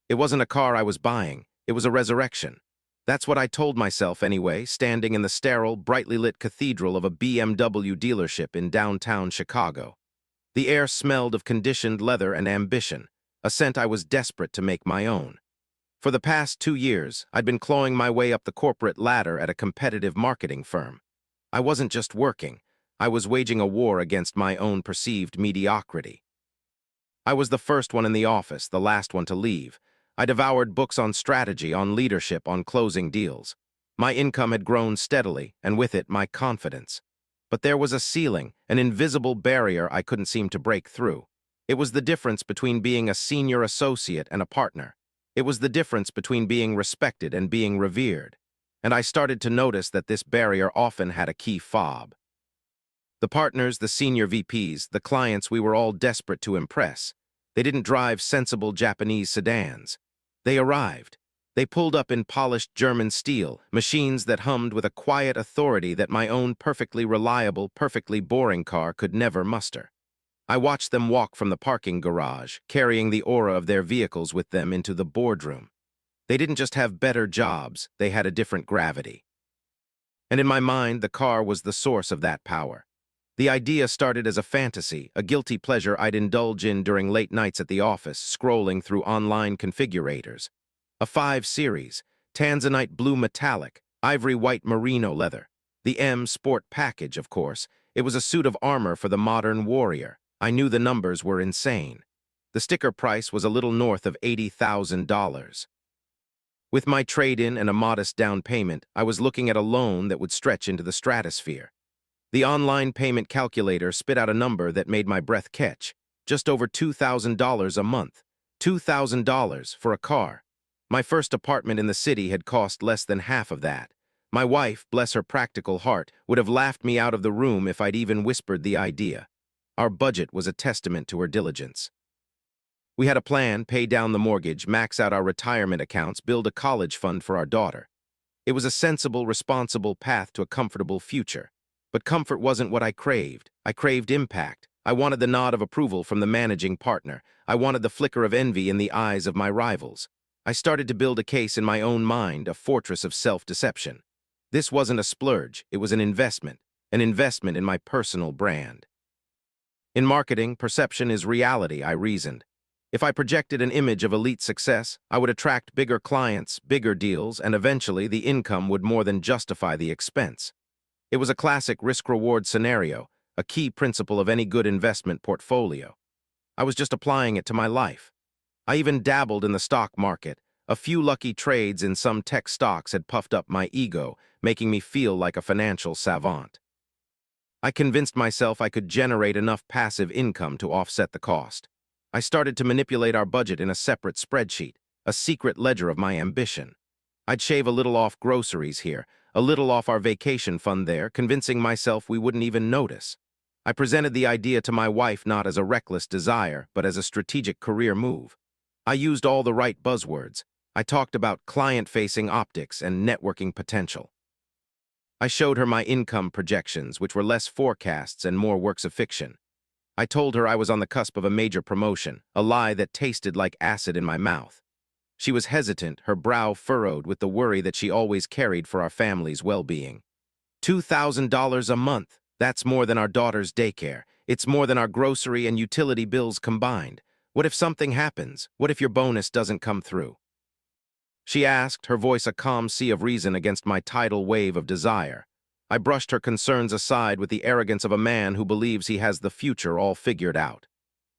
It wasn't a car I was buying, it was a resurrection. That's what I told myself anyway, standing in the sterile, brightly lit cathedral of a BMW dealership in downtown Chicago. The air smelled of conditioned leather and ambition, a scent I was desperate to make my own. For the past 2 years, I'd been clawing my way up the corporate ladder at a competitive marketing firm. I wasn't just working, I was waging a war against my own perceived mediocrity. I was the first one in the office, the last one to leave. I devoured books on strategy, on leadership, on closing deals. My income had grown steadily, and with it, my confidence. But there was a ceiling, an invisible barrier I couldn't seem to break through. It was the difference between being a senior associate and a partner. It was the difference between being respected and being revered. And I started to notice that this barrier often had a key fob. The partners, the senior VPs, the clients we were all desperate to impress. They didn't drive sensible Japanese sedans. They arrived. They pulled up in polished German steel, machines that hummed with a quiet authority that my own perfectly reliable, perfectly boring car could never muster. I watched them walk from the parking garage, carrying the aura of their vehicles with them into the boardroom. They didn't just have better jobs, they had a different gravity. And in my mind, the car was the source of that power. The idea started as a fantasy, a guilty pleasure I'd indulge in during late nights at the office, scrolling through online configurators. A 5 Series, Tanzanite blue metallic, ivory white merino leather. The M Sport package, of course. It was a suit of armor for the modern warrior. I knew the numbers were insane. The sticker price was a little north of $80,000. With my trade-in and a modest down payment, I was looking at a loan that would stretch into the stratosphere. The online payment calculator spit out a number that made my breath catch. Just over $2,000 a month. $2,000 for a car. My first apartment in the city had cost less than half of that. My wife, bless her practical heart, would have laughed me out of the room if I'd even whispered the idea. Our budget was a testament to her diligence. We had a plan: pay down the mortgage, max out our retirement accounts, build a college fund for our daughter. It was a sensible, responsible path to a comfortable future. But comfort wasn't what I craved. I craved impact. I wanted the nod of approval from the managing partner. I wanted the flicker of envy in the eyes of my rivals. I started to build a case in my own mind, a fortress of self-deception. This wasn't a splurge, it was an investment in my personal brand. In marketing, perception is reality, I reasoned. If I projected an image of elite success, I would attract bigger clients, bigger deals, and eventually the income would more than justify the expense. It was a classic risk-reward scenario, a key principle of any good investment portfolio. I was just applying it to my life. I even dabbled in the stock market. A few lucky trades in some tech stocks had puffed up my ego, making me feel like a financial savant. I convinced myself I could generate enough passive income to offset the cost. I started to manipulate our budget in a separate spreadsheet, a secret ledger of my ambition. I'd shave a little off groceries here, a little off our vacation fund there, convincing myself we wouldn't even notice. I presented the idea to my wife not as a reckless desire, but as a strategic career move. I used all the right buzzwords. I talked about client-facing optics and networking potential. I showed her my income projections, which were less forecasts and more works of fiction. I told her I was on the cusp of a major promotion, a lie that tasted like acid in my mouth. She was hesitant, her brow furrowed with the worry that she always carried for our family's well-being. $2,000 a month. That's more than our daughter's daycare. It's more than our grocery and utility bills combined. What if something happens? What if your bonus doesn't come through? She asked, her voice a calm sea of reason against my tidal wave of desire. I brushed her concerns aside with the arrogance of a man who believes he has the future all figured out.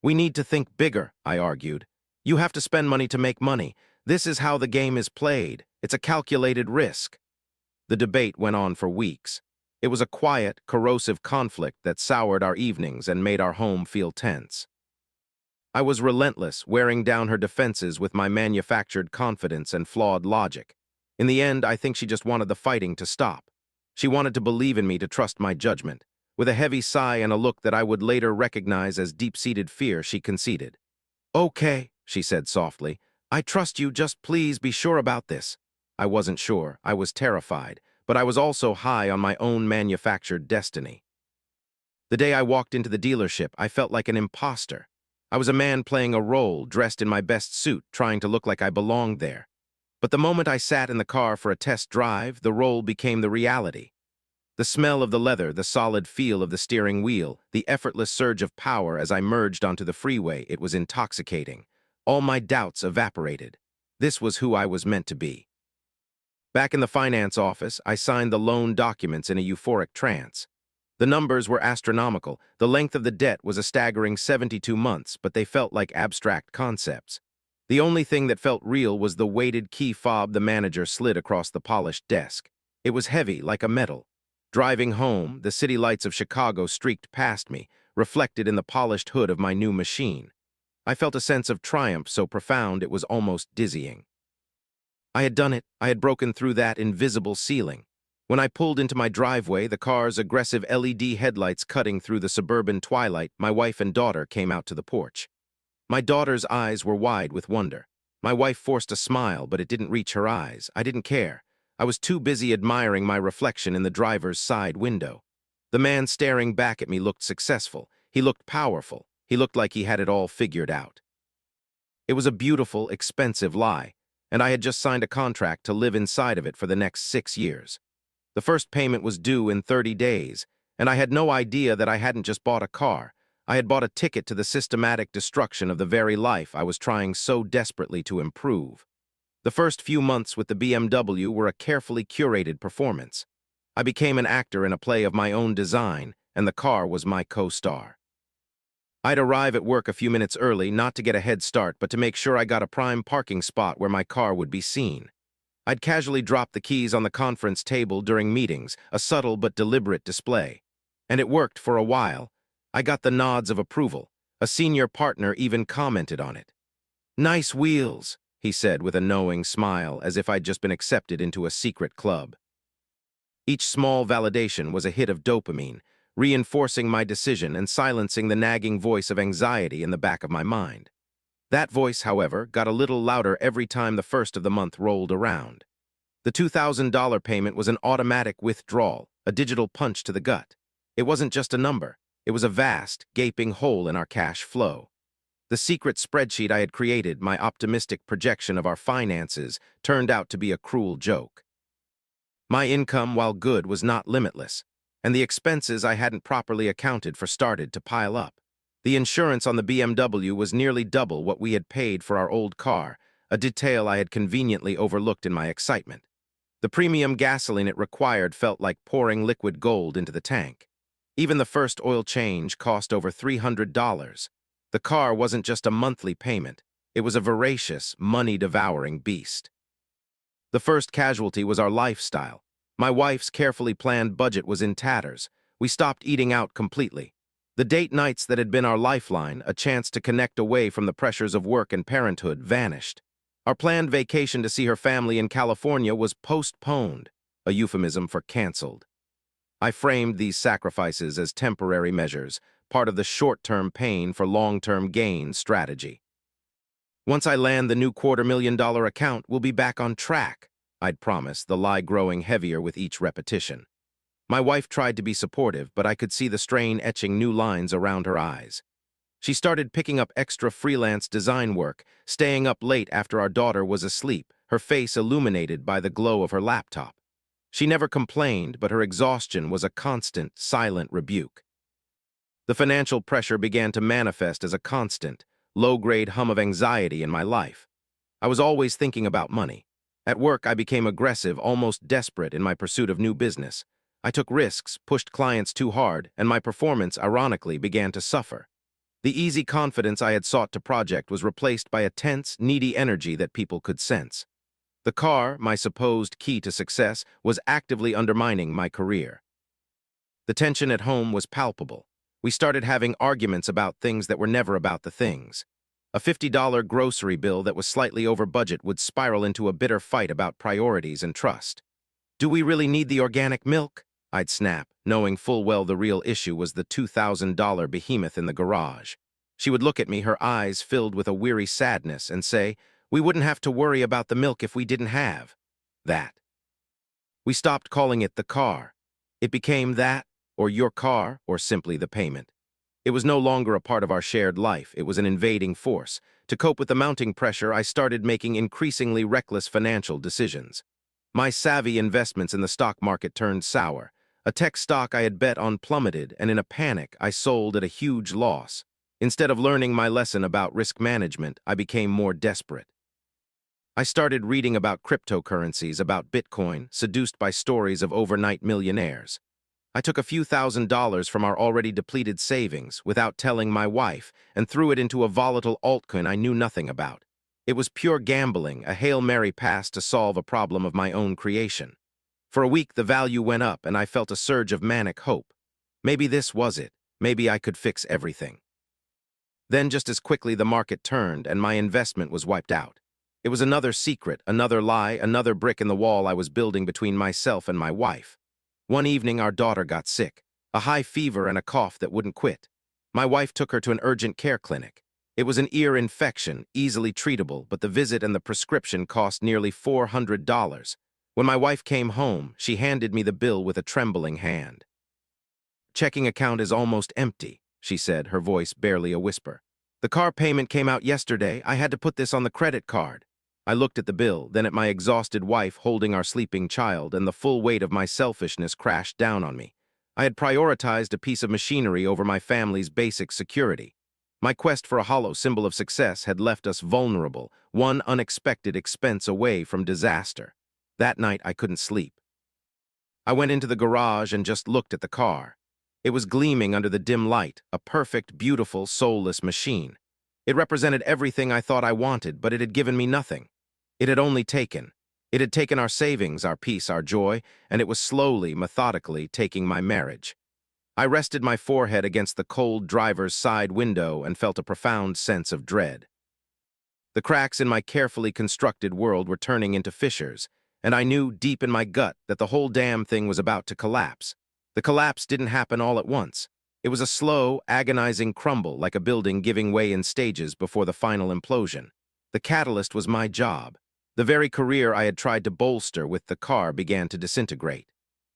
We need to think bigger, I argued. You have to spend money to make money. This is how the game is played. It's a calculated risk. The debate went on for weeks. It was a quiet, corrosive conflict that soured our evenings and made our home feel tense. I was relentless, wearing down her defenses with my manufactured confidence and flawed logic. In the end, I think she just wanted the fighting to stop. She wanted to believe in me, to trust my judgment. With a heavy sigh and a look that I would later recognize as deep-seated fear, she conceded. "Okay," she said softly. "I trust you, just please be sure about this." I wasn't sure, I was terrified, but I was also high on my own manufactured destiny. The day I walked into the dealership, I felt like an imposter. I was a man playing a role, dressed in my best suit, trying to look like I belonged there. But the moment I sat in the car for a test drive, the role became the reality. The smell of the leather, the solid feel of the steering wheel, the effortless surge of power as I merged onto the freeway, it was intoxicating. All my doubts evaporated. This was who I was meant to be. Back in the finance office, I signed the loan documents in a euphoric trance. The numbers were astronomical. The length of the debt was a staggering 72 months, but they felt like abstract concepts. The only thing that felt real was the weighted key fob the manager slid across the polished desk. It was heavy, like a metal. Driving home, the city lights of Chicago streaked past me, reflected in the polished hood of my new machine. I felt a sense of triumph so profound it was almost dizzying. I had done it. I had broken through that invisible ceiling. When I pulled into my driveway, the car's aggressive LED headlights cutting through the suburban twilight, my wife and daughter came out to the porch. My daughter's eyes were wide with wonder. My wife forced a smile, but it didn't reach her eyes. I didn't care. I was too busy admiring my reflection in the driver's side window. The man staring back at me looked successful. He looked powerful. He looked like he had it all figured out. It was a beautiful, expensive lie, and I had just signed a contract to live inside of it for the next 6 years. The first payment was due in 30 days, and I had no idea that I hadn't just bought a car. I had bought a ticket to the systematic destruction of the very life I was trying so desperately to improve. The first few months with the BMW were a carefully curated performance. I became an actor in a play of my own design, and the car was my co-star. I'd arrive at work a few minutes early, not to get a head start, but to make sure I got a prime parking spot where my car would be seen. I'd casually drop the keys on the conference table during meetings, a subtle but deliberate display. And it worked for a while. I got the nods of approval. A senior partner even commented on it. "Nice wheels," he said with a knowing smile, as if I'd just been accepted into a secret club. Each small validation was a hit of dopamine, reinforcing my decision and silencing the nagging voice of anxiety in the back of my mind. That voice, however, got a little louder every time the first of the month rolled around. The $2,000 payment was an automatic withdrawal, a digital punch to the gut. It wasn't just a number. It was a vast, gaping hole in our cash flow. The secret spreadsheet I had created, my optimistic projection of our finances, turned out to be a cruel joke. My income, while good, was not limitless, and the expenses I hadn't properly accounted for started to pile up. The insurance on the BMW was nearly double what we had paid for our old car, a detail I had conveniently overlooked in my excitement. The premium gasoline it required felt like pouring liquid gold into the tank. Even the first oil change cost over $300. The car wasn't just a monthly payment. It was a voracious, money-devouring beast. The first casualty was our lifestyle. My wife's carefully planned budget was in tatters. We stopped eating out completely. The date nights that had been our lifeline, a chance to connect away from the pressures of work and parenthood, vanished. Our planned vacation to see her family in California was postponed, a euphemism for canceled. I framed these sacrifices as temporary measures, part of the short-term pain for long-term gain strategy. "Once I land the new $250,000 account, we'll be back on track," I'd promised, the lie growing heavier with each repetition. My wife tried to be supportive, but I could see the strain etching new lines around her eyes. She started picking up extra freelance design work, staying up late after our daughter was asleep, her face illuminated by the glow of her laptop. She never complained, but her exhaustion was a constant, silent rebuke. The financial pressure began to manifest as a constant, low-grade hum of anxiety in my life. I was always thinking about money. At work, I became aggressive, almost desperate in my pursuit of new business. I took risks, pushed clients too hard, and my performance, ironically, began to suffer. The easy confidence I had sought to project was replaced by a tense, needy energy that people could sense. The car, my supposed key to success, was actively undermining my career. The tension at home was palpable. We started having arguments about things that were never about the things. A $50 grocery bill that was slightly over budget would spiral into a bitter fight about priorities and trust. "Do we really need the organic milk?" I'd snap, knowing full well the real issue was the $2,000 behemoth in the garage. She would look at me, her eyes filled with a weary sadness, and say, "We wouldn't have to worry about the milk if we didn't have that." We stopped calling it the car. It became that, or your car, or simply the payment. It was no longer a part of our shared life. It was an invading force. To cope with the mounting pressure, I started making increasingly reckless financial decisions. My savvy investments in the stock market turned sour. A tech stock I had bet on plummeted, and in a panic, I sold at a huge loss. Instead of learning my lesson about risk management, I became more desperate. I started reading about cryptocurrencies, about Bitcoin, seduced by stories of overnight millionaires. I took a few $1,000s from our already depleted savings without telling my wife and threw it into a volatile altcoin I knew nothing about. It was pure gambling, a Hail Mary pass to solve a problem of my own creation. For a week, the value went up, and I felt a surge of manic hope. Maybe this was it. Maybe I could fix everything. Then, just as quickly, the market turned, and my investment was wiped out. It was another secret, another lie, another brick in the wall I was building between myself and my wife. One evening, our daughter got sick, a high fever and a cough that wouldn't quit. My wife took her to an urgent care clinic. It was an ear infection, easily treatable, but the visit and the prescription cost nearly $400. When my wife came home, she handed me the bill with a trembling hand. "Checking account is almost empty," she said, her voice barely a whisper. "The car payment came out yesterday. I had to put this on the credit card." I looked at the bill, then at my exhausted wife holding our sleeping child, and the full weight of my selfishness crashed down on me. I had prioritized a piece of machinery over my family's basic security. My quest for a hollow symbol of success had left us vulnerable, one unexpected expense away from disaster. That night, I couldn't sleep. I went into the garage and just looked at the car. It was gleaming under the dim light, a perfect, beautiful, soulless machine. It represented everything I thought I wanted, but it had given me nothing. It had only taken. It had taken our savings, our peace, our joy, and it was slowly, methodically taking my marriage. I rested my forehead against the cold driver's side window and felt a profound sense of dread. The cracks in my carefully constructed world were turning into fissures, and I knew deep in my gut that the whole damn thing was about to collapse. The collapse didn't happen all at once. It was a slow, agonizing crumble, like a building giving way in stages before the final implosion. The catalyst was my job. The very career I had tried to bolster with the car began to disintegrate.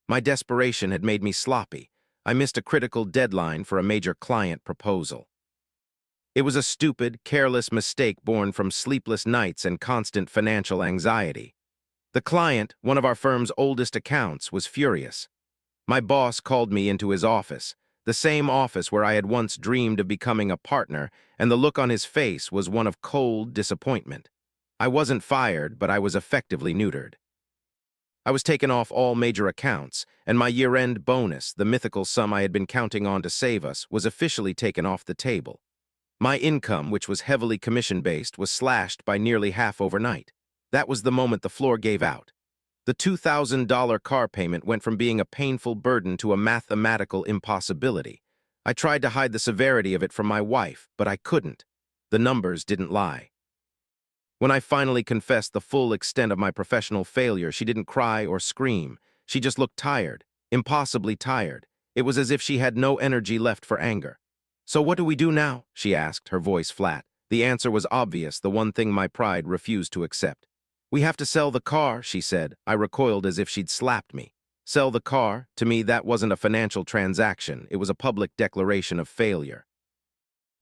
My desperation had made me sloppy. I missed a critical deadline for a major client proposal. It was a stupid, careless mistake born from sleepless nights and constant financial anxiety. The client, one of our firm's oldest accounts, was furious. My boss called me into his office, the same office where I had once dreamed of becoming a partner, and the look on his face was one of cold disappointment. I wasn't fired, but I was effectively neutered. I was taken off all major accounts, and my year-end bonus, the mythical sum I had been counting on to save us, was officially taken off the table. My income, which was heavily commission-based, was slashed by nearly half overnight. That was the moment the floor gave out. The $2,000 car payment went from being a painful burden to a mathematical impossibility. I tried to hide the severity of it from my wife, but I couldn't. The numbers didn't lie. When I finally confessed the full extent of my professional failure, she didn't cry or scream. She just looked tired, impossibly tired. It was as if she had no energy left for anger. "So what do we do now?" she asked, her voice flat. The answer was obvious, the one thing my pride refused to accept. "We have to sell the car," she said. I recoiled as if she'd slapped me. Sell the car? To me, that wasn't a financial transaction. It was a public declaration of failure.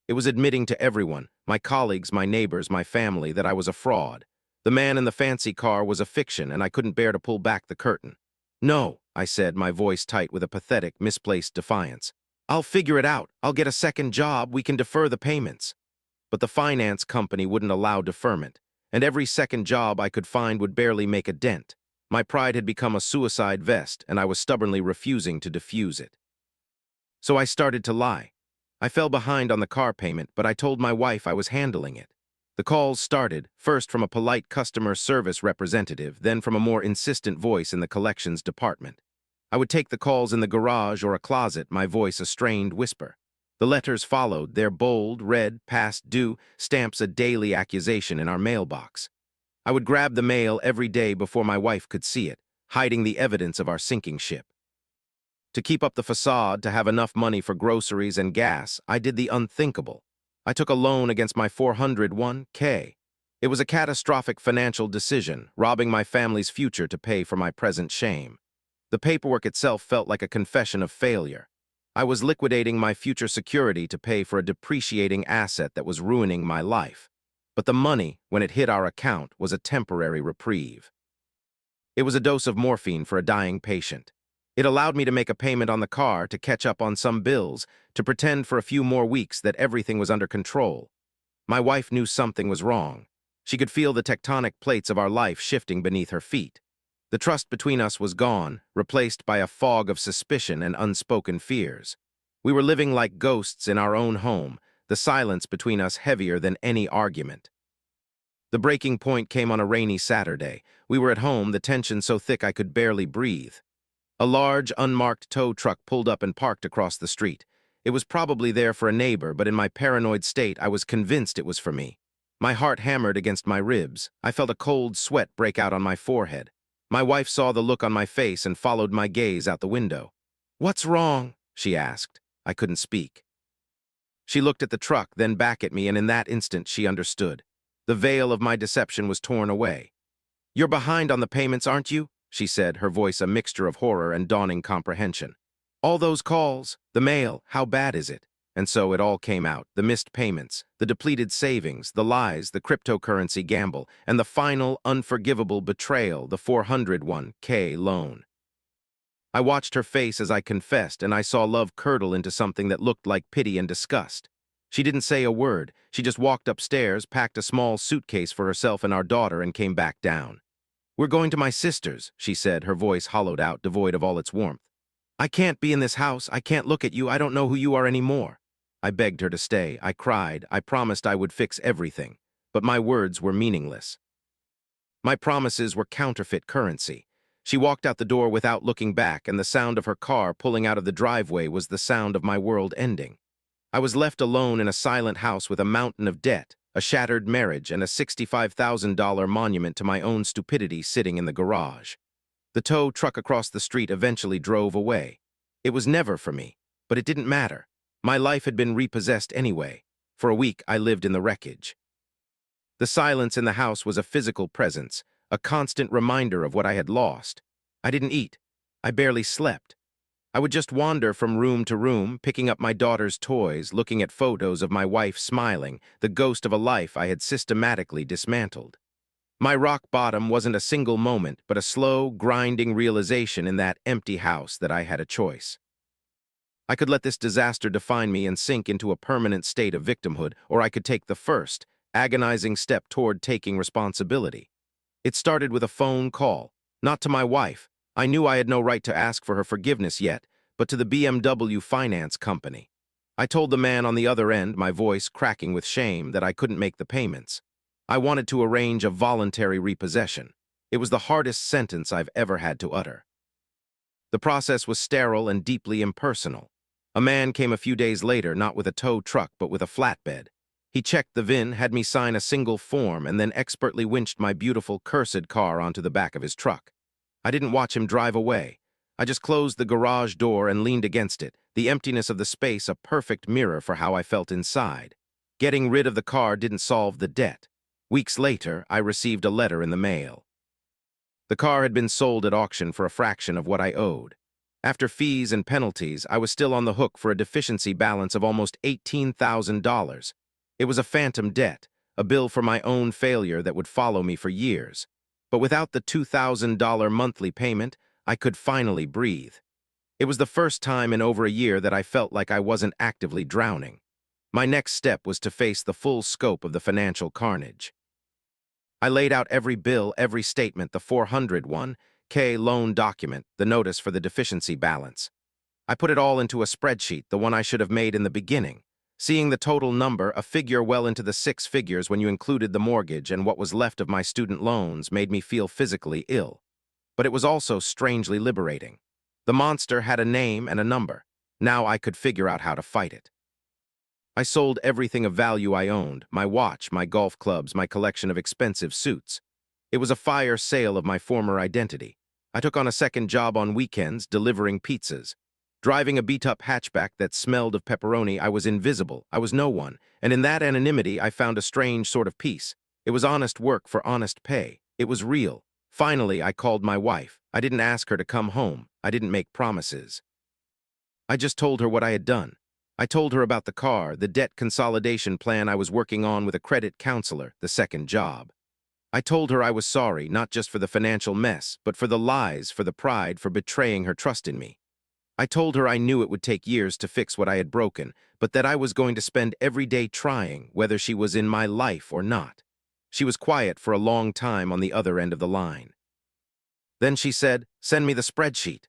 It was admitting to everyone, my colleagues, my neighbors, my family, that I was a fraud. The man in the fancy car was a fiction, and I couldn't bear to pull back the curtain. "No," I said, my voice tight with a pathetic, misplaced defiance. "I'll figure it out. I'll get a second job. We can defer the payments." But the finance company wouldn't allow deferment, and every second job I could find would barely make a dent. My pride had become a suicide vest, and I was stubbornly refusing to defuse it. So I started to lie. I fell behind on the car payment, but I told my wife I was handling it. The calls started, first from a polite customer service representative, then from a more insistent voice in the collections department. I would take the calls in the garage or a closet, my voice a strained whisper. The letters followed, their bold, red, past due stamps a daily accusation in our mailbox. I would grab the mail every day before my wife could see it, hiding the evidence of our sinking ship. To keep up the facade, to have enough money for groceries and gas, I did the unthinkable. I took a loan against my 401k. It was a catastrophic financial decision, robbing my family's future to pay for my present shame. The paperwork itself felt like a confession of failure. I was liquidating my future security to pay for a depreciating asset that was ruining my life. But the money, when it hit our account, was a temporary reprieve. It was a dose of morphine for a dying patient. It allowed me to make a payment on the car, to catch up on some bills, to pretend for a few more weeks that everything was under control. My wife knew something was wrong. She could feel the tectonic plates of our life shifting beneath her feet. The trust between us was gone, replaced by a fog of suspicion and unspoken fears. We were living like ghosts in our own home, the silence between us heavier than any argument. The breaking point came on a rainy Saturday. We were at home, the tension so thick I could barely breathe. A large, unmarked tow truck pulled up and parked across the street. It was probably there for a neighbor, but in my paranoid state, I was convinced it was for me. My heart hammered against my ribs. I felt a cold sweat break out on my forehead. My wife saw the look on my face and followed my gaze out the window. "What's wrong?" she asked. I couldn't speak. She looked at the truck, then back at me, and in that instant she understood. The veil of my deception was torn away. "You're behind on the payments, aren't you?" she said, her voice a mixture of horror and dawning comprehension. "All those calls, the mail, how bad is it?" And so it all came out, the missed payments, the depleted savings, the lies, the cryptocurrency gamble, and the final, unforgivable betrayal, the 401k loan. I watched her face as I confessed, and I saw love curdle into something that looked like pity and disgust. She didn't say a word. She just walked upstairs, packed a small suitcase for herself and our daughter, and came back down. "We're going to my sister's," she said, her voice hollowed out, devoid of all its warmth. "I can't be in this house. I can't look at you. I don't know who you are anymore." I begged her to stay. I cried. I promised I would fix everything. But my words were meaningless. My promises were counterfeit currency. She walked out the door without looking back, and the sound of her car pulling out of the driveway was the sound of my world ending. I was left alone in a silent house with a mountain of debt, a shattered marriage, and a $65,000 monument to my own stupidity sitting in the garage. The tow truck across the street eventually drove away. It was never for me, but it didn't matter. My life had been repossessed anyway. For a week, I lived in the wreckage. The silence in the house was a physical presence, a constant reminder of what I had lost. I didn't eat. I barely slept. I would just wander from room to room, picking up my daughter's toys, looking at photos of my wife smiling, the ghost of a life I had systematically dismantled. My rock bottom wasn't a single moment, but a slow, grinding realization in that empty house that I had a choice. I could let this disaster define me and sink into a permanent state of victimhood, or I could take the first, agonizing step toward taking responsibility. It started with a phone call, not to my wife. I knew I had no right to ask for her forgiveness yet, but to the BMW finance company. I told the man on the other end, my voice cracking with shame, that I couldn't make the payments. I wanted to arrange a voluntary repossession. It was the hardest sentence I've ever had to utter. The process was sterile and deeply impersonal. A man came a few days later, not with a tow truck, but with a flatbed. He checked the VIN, had me sign a single form, and then expertly winched my beautiful, cursed car onto the back of his truck. I didn't watch him drive away. I just closed the garage door and leaned against it, the emptiness of the space a perfect mirror for how I felt inside. Getting rid of the car didn't solve the debt. Weeks later, I received a letter in the mail. The car had been sold at auction for a fraction of what I owed. After fees and penalties, I was still on the hook for a deficiency balance of almost $18,000. It was a phantom debt, a bill for my own failure that would follow me for years. But without the $2,000 monthly payment, I could finally breathe. It was the first time in over a year that I felt like I wasn't actively drowning. My next step was to face the full scope of the financial carnage. I laid out every bill, every statement, the 401k loan document, the notice for the deficiency balance. I put it all into a spreadsheet, the one I should have made in the beginning. Seeing the total number, a figure well into the six figures when you included the mortgage and what was left of my student loans, made me feel physically ill. But it was also strangely liberating. The monster had a name and a number. Now I could figure out how to fight it. I sold everything of value I owned, my watch, my golf clubs, my collection of expensive suits. It was a fire sale of my former identity. I took on a second job on weekends, delivering pizzas. Driving a beat-up hatchback that smelled of pepperoni, I was invisible. I was no one, and in that anonymity I found a strange sort of peace. It was honest work for honest pay. It was real. Finally, I called my wife. I didn't ask her to come home. I didn't make promises. I just told her what I had done. I told her about the car, the debt consolidation plan I was working on with a credit counselor, the second job. I told her I was sorry, not just for the financial mess, but for the lies, for the pride, for betraying her trust in me. I told her I knew it would take years to fix what I had broken, but that I was going to spend every day trying, whether she was in my life or not. She was quiet for a long time on the other end of the line. Then she said, "Send me the spreadsheet."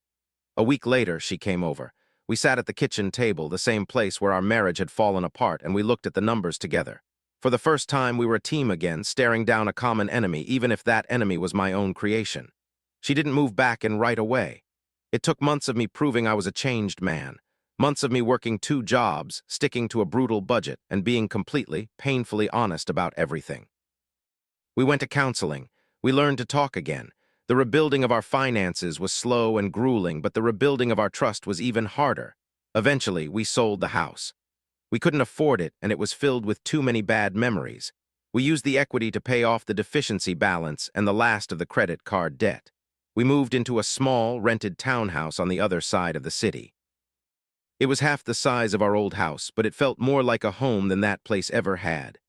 A week later, she came over. We sat at the kitchen table, the same place where our marriage had fallen apart, and we looked at the numbers together. For the first time, we were a team again, staring down a common enemy, even if that enemy was my own creation. She didn't move back and right away. It took months of me proving I was a changed man, months of me working 2 jobs, sticking to a brutal budget, and being completely, painfully honest about everything. We went to counseling. We learned to talk again. The rebuilding of our finances was slow and grueling, but the rebuilding of our trust was even harder. Eventually, we sold the house. We couldn't afford it, and it was filled with too many bad memories. We used the equity to pay off the deficiency balance and the last of the credit card debt. We moved into a small, rented townhouse on the other side of the city. It was half the size of our old house, but it felt more like a home than that place ever had.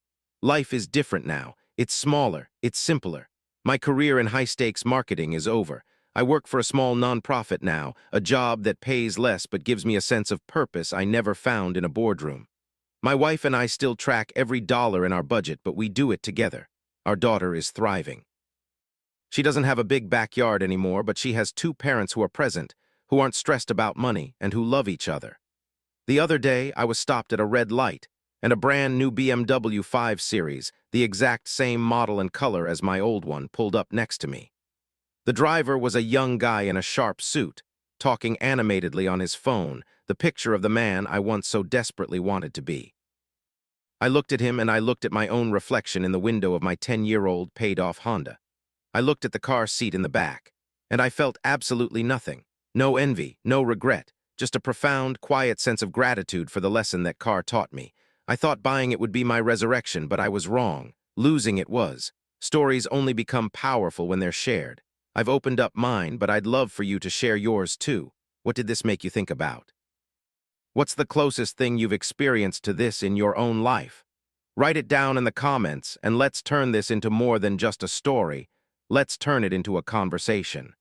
Life is different now. It's smaller. It's simpler. My career in high-stakes marketing is over. I work for a small nonprofit now, a job that pays less but gives me a sense of purpose I never found in a boardroom. My wife and I still track every dollar in our budget, but we do it together. Our daughter is thriving. She doesn't have a big backyard anymore, but she has 2 parents who are present, who aren't stressed about money, and who love each other. The other day, I was stopped at a red light, and a brand new BMW 5 Series, the exact same model and color as my old one, pulled up next to me. The driver was a young guy in a sharp suit, talking animatedly on his phone, the picture of the man I once so desperately wanted to be. I looked at him and I looked at my own reflection in the window of my 10-year-old paid-off Honda. I looked at the car seat in the back, and I felt absolutely nothing. No envy, no regret, just a profound, quiet sense of gratitude for the lesson that car taught me. I thought buying it would be my resurrection, but I was wrong. Losing it was. Stories only become powerful when they're shared. I've opened up mine, but I'd love for you to share yours too. What did this make you think about? What's the closest thing you've experienced to this in your own life? Write it down in the comments, and let's turn this into more than just a story. Let's turn it into a conversation.